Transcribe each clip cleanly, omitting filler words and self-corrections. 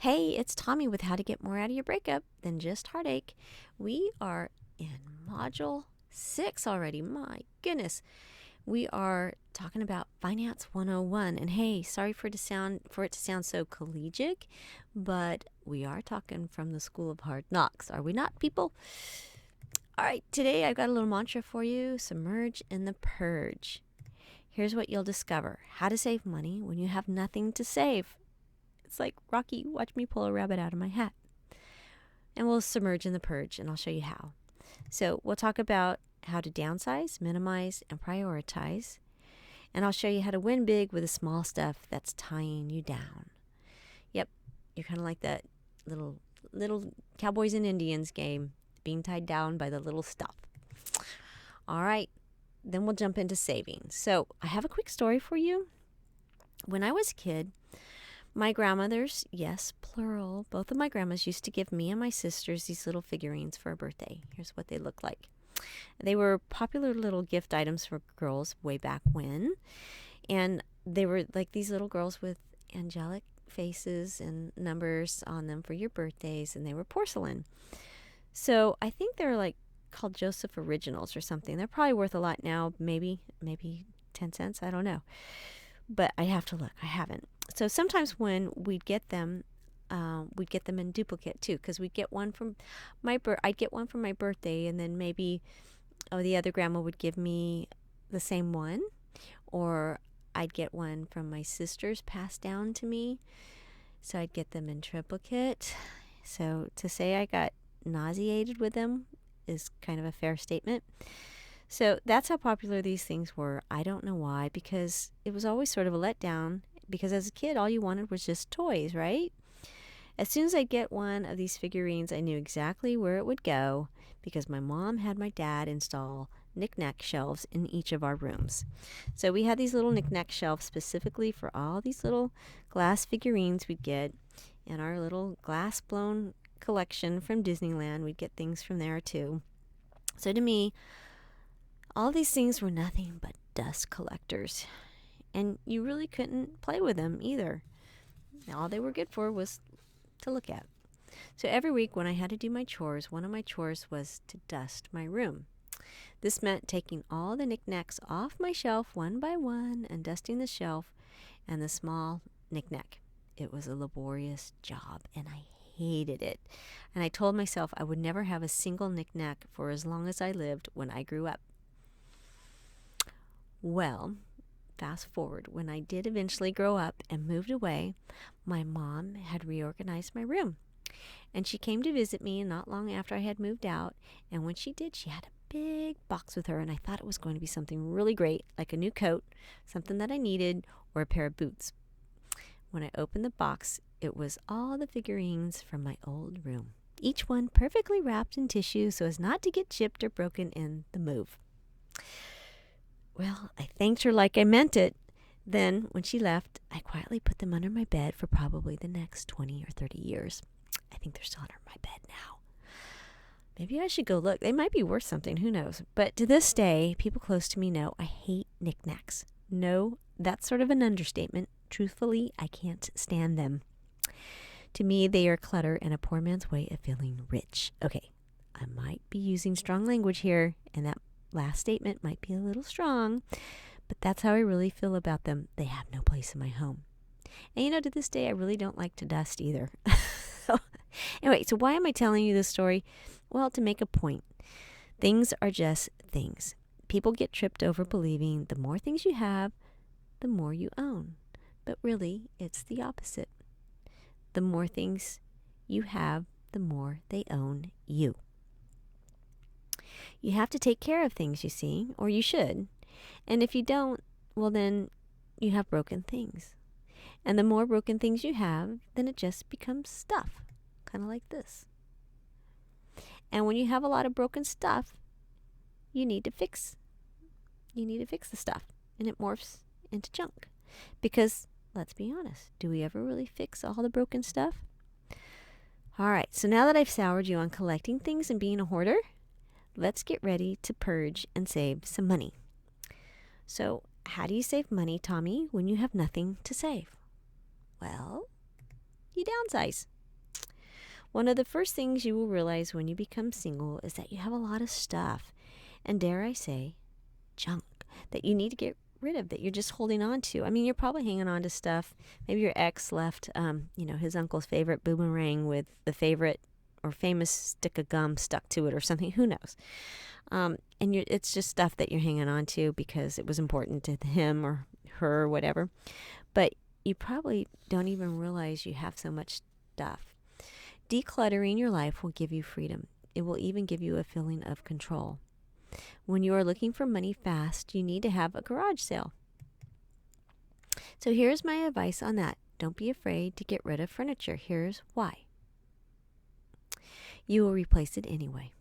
Hey, it's Tommy with How to Get More Out of Your Breakup Than Just Heartache. We are in Module 6 already. My goodness. We are talking about Finance 101. And hey, sorry for it to sound so collegiate, but we are talking from the School of Hard Knocks. Are we not, people? All right, today I've got a little mantra for you. Submerge in the purge. Here's what you'll discover. How to save money when you have nothing to save. It's like, Rocky, watch me pull a rabbit out of my hat. And we'll submerge in the purge, and I'll show you how. So we'll talk about how to downsize, minimize, and prioritize. And I'll show you how to win big with the small stuff that's tying you down. Yep, you're kind of like that little Cowboys and Indians game, being tied down by the little stuff. All right, then we'll jump into saving. So I have a quick story for you. When I was a kid, my grandmothers, yes, plural, both of my grandmas used to give me and my sisters these little figurines for a birthday. Here's what they look like. They were popular little gift items for girls way back when. And they were like these little girls with angelic faces and numbers on them for your birthdays. And they were porcelain. So I think they're like called Joseph Originals or something. They're probably worth a lot now. Maybe 10 cents. I don't know. But I have to look. I haven't. So sometimes when we'd get them in duplicate too, because we'd get one from I'd get one for my birthday, and then maybe the other grandma would give me the same one, or I'd get one from my sisters passed down to me, so I'd get them in triplicate. So to say I got nauseated with them is kind of a fair statement. So that's how popular these things were. I don't know why, because it was always sort of a letdown, because as a kid, all you wanted was just toys, right? As soon as I'd get one of these figurines, I knew exactly where it would go, because my mom had my dad install knick-knack shelves in each of our rooms. So we had these little knick-knack shelves specifically for all these little glass figurines we'd get in our little glass-blown collection from Disneyland. We'd get things from there too. So to me, all these things were nothing but dust collectors, and you really couldn't play with them either. All they were good for was to look at. So every week when I had to do my chores, one of my chores was to dust my room. This meant taking all the knickknacks off my shelf one by one and dusting the shelf and the small knickknack. It was a laborious job, and I hated it. And I told myself I would never have a single knickknack for as long as I lived when I grew up. Well, fast forward, when I did eventually grow up and moved away, my mom had reorganized my room. And she came to visit me not long after I had moved out. And when she did, she had a big box with her. And I thought it was going to be something really great, like a new coat, something that I needed, or a pair of boots. When I opened the box, it was all the figurines from my old room, each one perfectly wrapped in tissue so as not to get chipped or broken in the move. Well, I thanked her like I meant it. Then, when she left, I quietly put them under my bed for probably the next 20 or 30 years. I think they're still under my bed now. Maybe I should go look. They might be worth something. Who knows? But to this day, people close to me know I hate knickknacks. No, that's sort of an understatement. Truthfully, I can't stand them. To me, they are clutter and a poor man's way of feeling rich. Okay, I might be using strong language here, and that last statement might be a little strong, but that's how I really feel about them. They have no place in my home. And to this day, I really don't like to dust either. Anyway, so why am I telling you this story? Well, to make a point. Things are just things. People get tripped over believing the more things you have, the more you own. But really, it's the opposite. The more things you have, the more they own you. You have to take care of things, you see, or you should. And if you don't, well, then you have broken things. And the more broken things you have, then it just becomes stuff, kind of like this. And when you have a lot of broken stuff, you need to fix the stuff, and it morphs into junk. Because, let's be honest, do we ever really fix all the broken stuff? All right, so now that I've soured you on collecting things and being a hoarder, let's get ready to purge and save some money. So, how do you save money, Tommy, when you have nothing to save? Well, you downsize. One of the first things you will realize when you become single is that you have a lot of stuff, and dare I say, junk that you need to get rid of, that you're just holding on to. I mean, you're probably hanging on to stuff. Maybe your ex left, his uncle's favorite boomerang with the favorite or famous stick of gum stuck to it or something. Who knows? It's just stuff that you're hanging on to because it was important to him or her or whatever. But you probably don't even realize you have so much stuff. Decluttering your life will give you freedom. It will even give you a feeling of control. When you are looking for money fast, you need to have a garage sale. So here's my advice on that. Don't be afraid to get rid of furniture. Here's why. You will replace it anyway.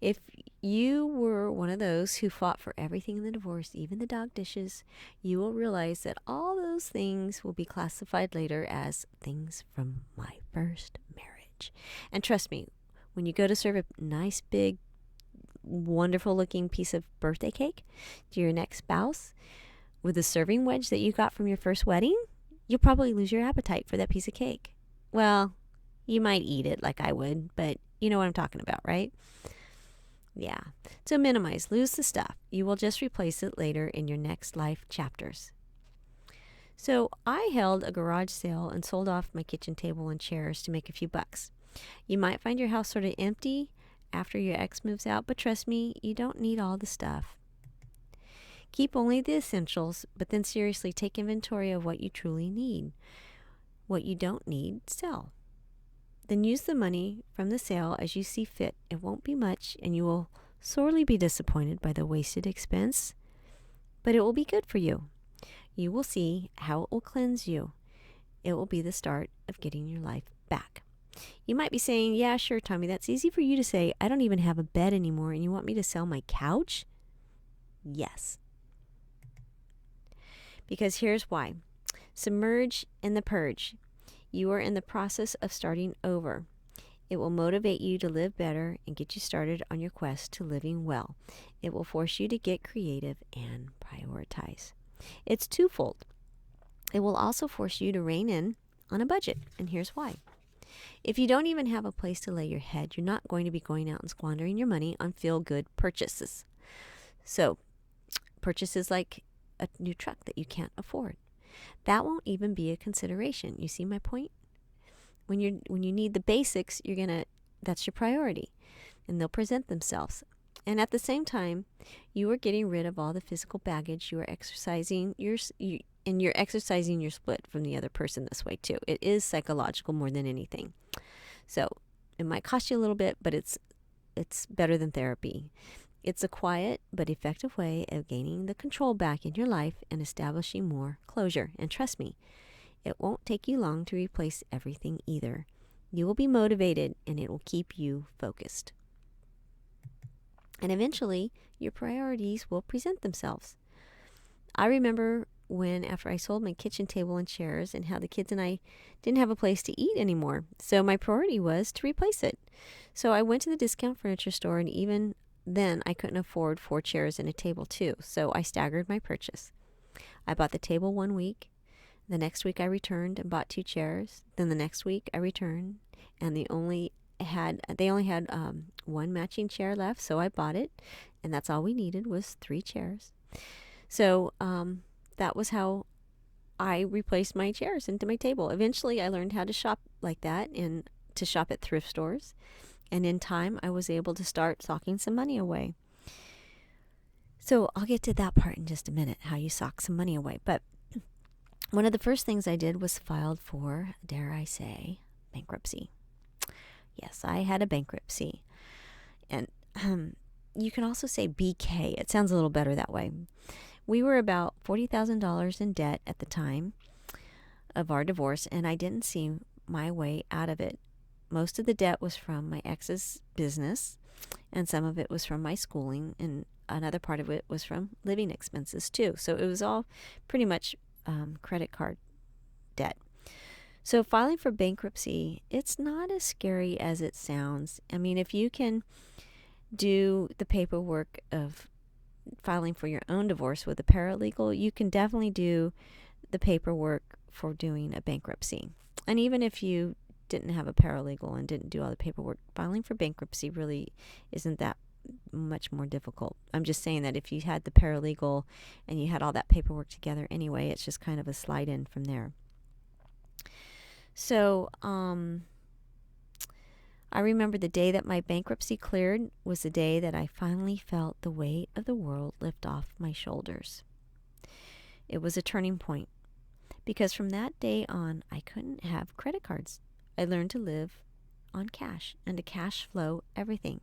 If you were one of those who fought for everything in the divorce, even the dog dishes, you will realize that all those things will be classified later as things from my first marriage. And trust me, when you go to serve a nice, big, wonderful looking piece of birthday cake to your next spouse with a serving wedge that you got from your first wedding, you'll probably lose your appetite for that piece of cake. Well, you might eat it like I would, but you know what I'm talking about, right? Yeah. So minimize, lose the stuff. You will just replace it later in your next life chapters. So I held a garage sale and sold off my kitchen table and chairs to make a few bucks. You might find your house sort of empty after your ex moves out, but trust me, you don't need all the stuff. Keep only the essentials, but then seriously take inventory of what you truly need. What you don't need, sell. Then use the money from the sale as you see fit. It won't be much, and you will sorely be disappointed by the wasted expense, but it will be good for you. You will see how it will cleanse you. It will be the start of getting your life back. You might be saying, yeah, sure, Tommy, that's easy for you to say. I don't even have a bed anymore, and you want me to sell my couch? Yes. Because here's why. Submerge in the purge. You are in the process of starting over. It will motivate you to live better and get you started on your quest to living well. It will force you to get creative and prioritize. It's twofold. It will also force you to rein in on a budget, and here's why. If you don't even have a place to lay your head, you're not going to be going out and squandering your money on feel-good purchases. So, purchases like a new truck that you can't afford. That won't even be a consideration. You see my point? When you need the basics, that's your priority, and they'll present themselves. And at the same time, you are getting rid of all the physical baggage. You are exercising you're exercising your split from the other person this way too. It is psychological more than anything. So it might cost you a little bit, but it's better than therapy. It's a quiet but effective way of gaining the control back in your life and establishing more closure. And trust me, it won't take you long to replace everything either. You will be motivated, and it will keep you focused. And eventually, your priorities will present themselves. I remember when, after I sold my kitchen table and chairs, and how the kids and I didn't have a place to eat anymore. So my priority was to replace it. So I went to the discount furniture store, and even then I couldn't afford 4 chairs and a table too. So I staggered my purchase. I bought the table one week. The next week I returned and bought 2 chairs. Then the next week I returned, and they only had one matching chair left, so I bought it, and that's all we needed was 3 chairs. So that was how I replaced my chairs into my table. Eventually I learned how to shop like that and to shop at thrift stores, and in time I was able to start socking some money away. So I'll get to that part in just a minute, how you sock some money away. But one of the first things I did was filed for, dare I say, bankruptcy. Yes, I had a bankruptcy. And you can also say BK. It sounds a little better that way. We were about $40,000 in debt at the time of our divorce, and I didn't see my way out of it. Most of the debt was from my ex's business, and some of it was from my schooling, and another part of it was from living expenses too. So it was all pretty much credit card debt. So filing for bankruptcy, it's not as scary as it sounds. I mean, if you can do the paperwork of filing for your own divorce with a paralegal, you can definitely do the paperwork for doing a bankruptcy. And even if you didn't have a paralegal and didn't do all the paperwork, filing for bankruptcy really isn't that much more difficult. I'm just saying that if you had the paralegal and you had all that paperwork together anyway, it's just kind of a slide in from there. So, I remember the day that my bankruptcy cleared was the day that I finally felt the weight of the world lift off my shoulders. It was a turning point because from that day on, I couldn't have credit cards. I learned to live on cash and to cash flow everything.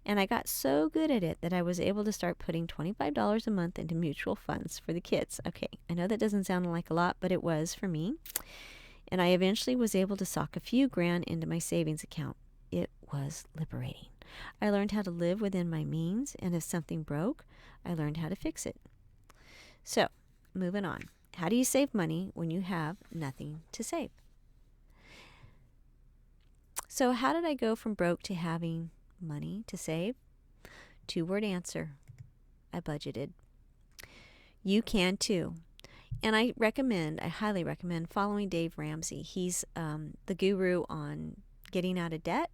And I got so good at it that I was able to start putting $25 a month into mutual funds for the kids. Okay, I know that doesn't sound like a lot, but it was for me. And I eventually was able to sock a few grand into my savings account. It was liberating. I learned how to live within my means, and if something broke, I learned how to fix it. So, moving on. How do you save money when you have nothing to save? So, how did I go from broke to having money to save? 2-word answer. I budgeted. You can too. And I highly recommend following Dave Ramsey. He's the guru on getting out of debt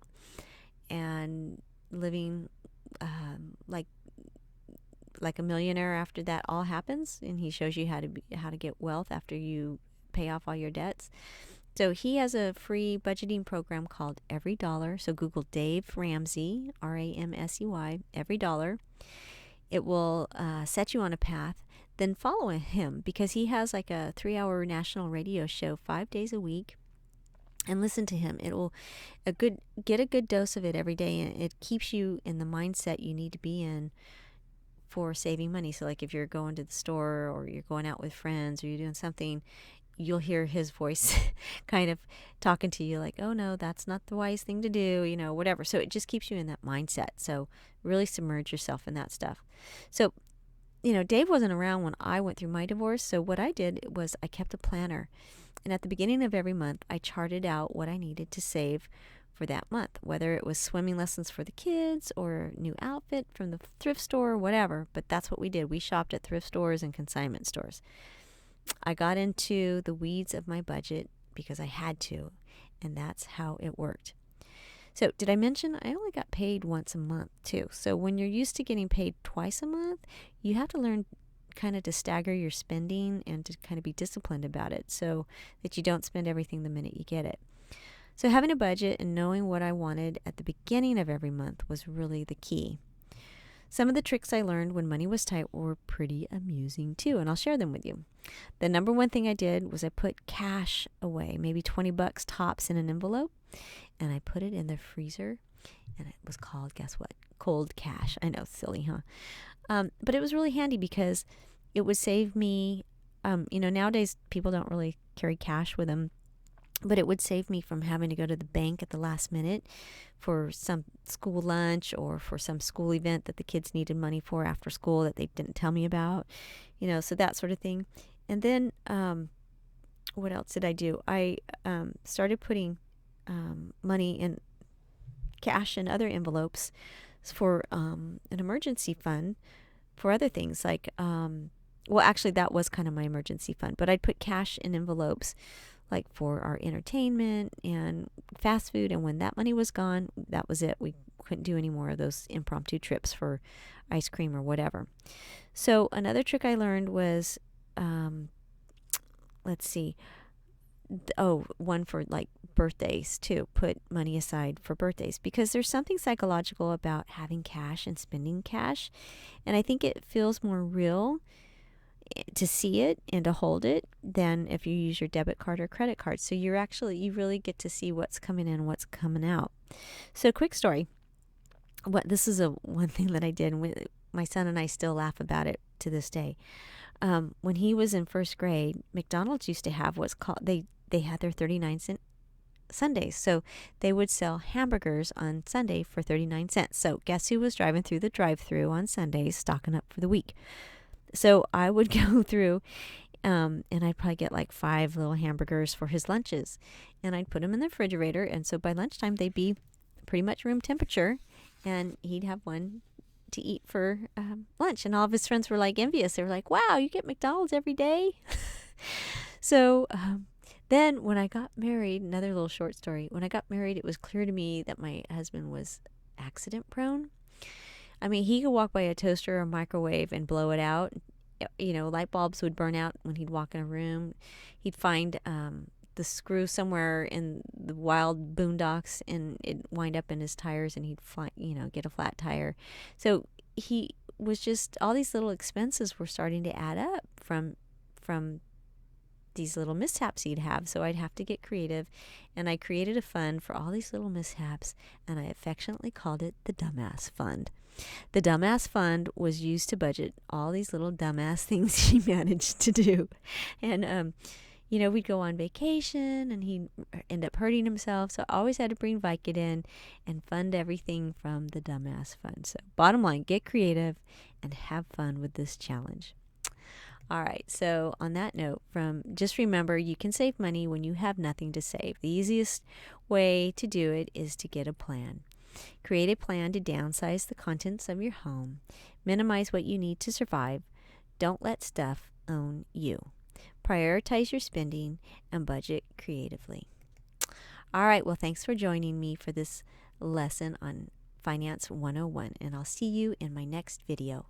and living like a millionaire after that all happens. And he shows you how to get wealth after you pay off all your debts. So he has a free budgeting program called Every Dollar. So Google Dave Ramsey, Ramsey, Every Dollar. It will set you on a path. Then follow him because he has like a 3-hour national radio show 5 days a week. And listen to him. It will get a good dose of it every day, and it keeps you in the mindset you need to be in for saving money. So like if you're going to the store or you're going out with friends or you're doing something, you'll hear his voice kind of talking to you like, oh no, that's not the wise thing to do, whatever. So it just keeps you in that mindset. So really submerge yourself in that stuff. So, Dave wasn't around when I went through my divorce. So what I did was I kept a planner. And at the beginning of every month, I charted out what I needed to save for that month, whether it was swimming lessons for the kids or a new outfit from the thrift store or whatever. But that's what we did. We shopped at thrift stores and consignment stores. I got into the weeds of my budget because I had to, and that's how it worked. So did I mention I only got paid once a month too? So when you're used to getting paid twice a month, you have to learn kind of to stagger your spending and to kind of be disciplined about it so that you don't spend everything the minute you get it. So having a budget and knowing what I wanted at the beginning of every month was really the key. Some of the tricks I learned when money was tight were pretty amusing too, and I'll share them with you. The number one thing I did was I put cash away, maybe $20 tops in an envelope, and I put it in the freezer, and it was called, guess what? Cold cash. I know, silly, huh? But it was really handy because it would save me, nowadays people don't really carry cash with them, but it would save me from having to go to the bank at the last minute for some school lunch or for some school event that the kids needed money for after school that they didn't tell me about, so that sort of thing. And then what else did I do? I started putting money in cash and other envelopes for an emergency fund for other things like, actually that was kind of my emergency fund, but I'd put cash in envelopes like for our entertainment and fast food. And when that money was gone, that was it. We couldn't do any more of those impromptu trips for ice cream or whatever. So another trick I learned was, one for like birthdays too. Put money aside for birthdays because there's something psychological about having cash and spending cash. And I think it feels more real to see it and to hold it than if you use your debit card or credit card. So you really get to see what's coming in, what's coming out. So quick story. This is one thing that I did, and my son and I still laugh about it to this day. When he was in first grade, McDonald's used to have what's called, they had their 39-cent Sundays. So they would sell hamburgers on Sunday for 39 cents. So guess who was driving through the drive-thru on Sundays stocking up for the week? So I would go through and I'd probably get like 5 little hamburgers for his lunches. And I'd put them in the refrigerator. And so by lunchtime, they'd be pretty much room temperature. And he'd have one to eat for lunch. And all of his friends were like envious. They were like, wow, you get McDonald's every day? So Then when I got married, another little short story. When I got married, it was clear to me that my husband was accident prone. I mean, he could walk by a toaster or microwave and blow it out. You know, light bulbs would burn out when he'd walk in a room. He'd find the screw somewhere in the wild boondocks, and it'd wind up in his tires, and he'd get a flat tire. So he was just, all these little expenses were starting to add up from these little mishaps he'd have. So I'd have to get creative, and I created a fund for all these little mishaps, and I affectionately called it the Dumbass Fund. The Dumbass Fund was used to budget all these little dumbass things he managed to do. And we'd go on vacation and he'd end up hurting himself. So I always had to bring Vicodin and fund everything from the Dumbass Fund. So bottom line, get creative and have fun with this challenge. All right, so on that note, just remember, you can save money when you have nothing to save. The easiest way to do it is to get a plan. Create a plan to downsize the contents of your home. Minimize what you need to survive. Don't let stuff own you. Prioritize your spending and budget creatively. All right, well, thanks for joining me for this lesson on Finance 101, and I'll see you in my next video.